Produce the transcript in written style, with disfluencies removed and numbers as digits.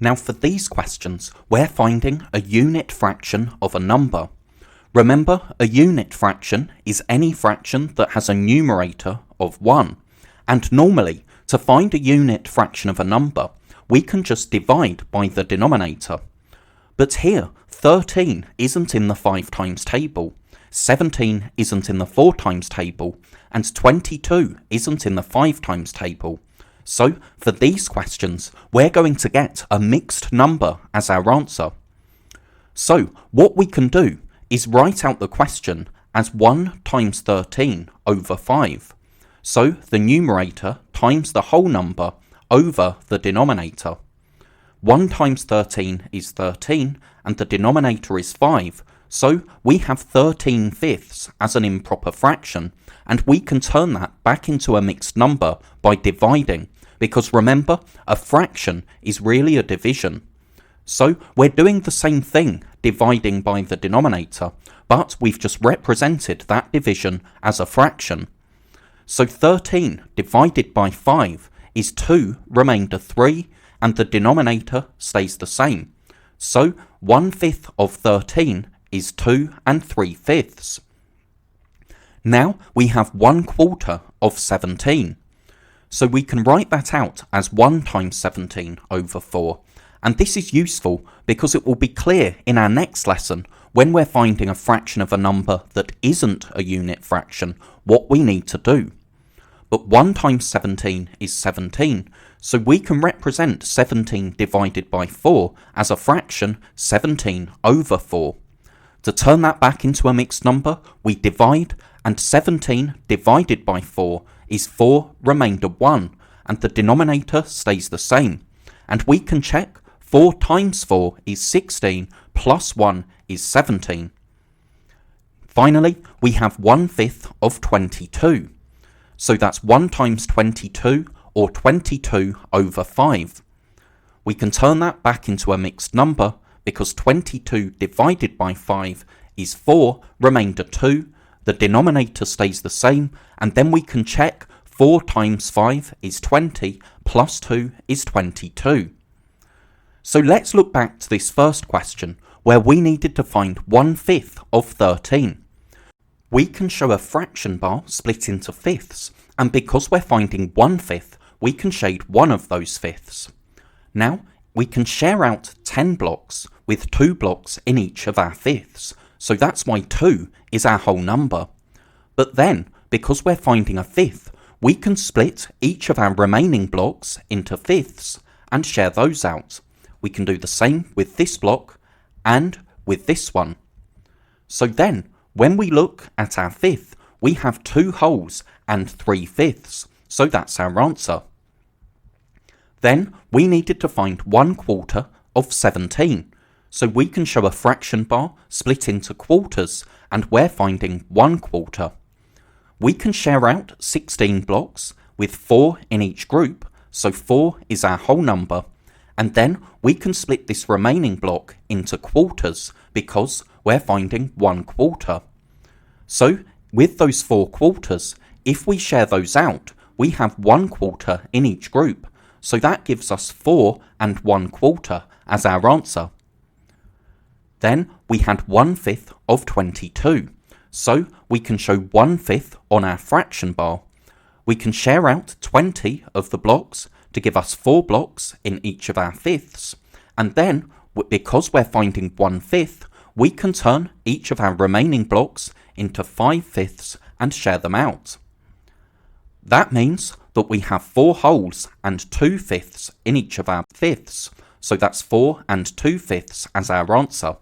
Now for these questions, we're finding a unit fraction of a number. Remember, a unit fraction is any fraction that has a numerator of 1. And normally, to find a unit fraction of a number, we can just divide by the denominator. But here, 13 isn't in the 5 times table, 17 isn't in the 4 times table, and 22 isn't in the 5 times table. So, for these questions, we're going to get a mixed number as our answer. So, what we can do is write out the question as 1 times 13 over 5. So, the numerator times the whole number over the denominator. 1 times 13 is 13, and the denominator is 5, so we have 13 fifths as an improper fraction, and we can turn that back into a mixed number by dividing, because remember, a fraction is really a division. So we're doing the same thing, dividing by the denominator, but we've just represented that division as a fraction. So 13 divided by 5 is 2 remainder 3, and the denominator stays the same. So 1/5 of 13 is 2 3/5. Now we have 1/4 of 17. So we can write that out as 1 times 17 over 4. And this is useful because it will be clear in our next lesson when we're finding a fraction of a number that isn't a unit fraction what we need to do. But 1 times 17 is 17, so we can represent 17 divided by 4 as a fraction 17 over 4. To turn that back into a mixed number, we divide, and 17 divided by 4 is 4 remainder 1, and the denominator stays the same. And we can check 4 times 4 is 16, plus 1 is 17. Finally, we have 1/5 of 22. So that's 1 times 22, or 22 over 5. We can turn that back into a mixed number, because 22 divided by 5 is 4 remainder 2, the denominator stays the same, and then we can check 4 times 5 is 20, plus 2 is 22. So let's look back to this first question, where we needed to find 1/5 of 13. We can show a fraction bar split into fifths, and because we're finding 1/5, we can shade one of those fifths. Now, we can share out 10 blocks with 2 blocks in each of our fifths, so that's why 2 is our whole number. But then, because we're finding a fifth, we can split each of our remaining blocks into fifths and share those out. We can do the same with this block and with this one. So then, when we look at our fifth, we have 2 wholes and 3 fifths, so that's our answer. Then we needed to find 1/4 of 17, so we can show a fraction bar split into quarters, and we're finding 1/4. We can share out 16 blocks with 4 in each group, so 4 is our whole number, and then we can split this remaining block into quarters because we're finding 1/4. So with those 4 quarters, if we share those out, we have 1/4 in each group, so that gives us 4 1/4 as our answer. Then we had 1/5 of 22, so we can show 1/5 on our fraction bar. We can share out 20 of the blocks to give us 4 blocks in each of our fifths, and then, because we're finding 1/5, we can turn each of our remaining blocks into 5 fifths and share them out. That means that we have 4 wholes and 2 fifths in each of our fifths, so that's 4 2/5 as our answer.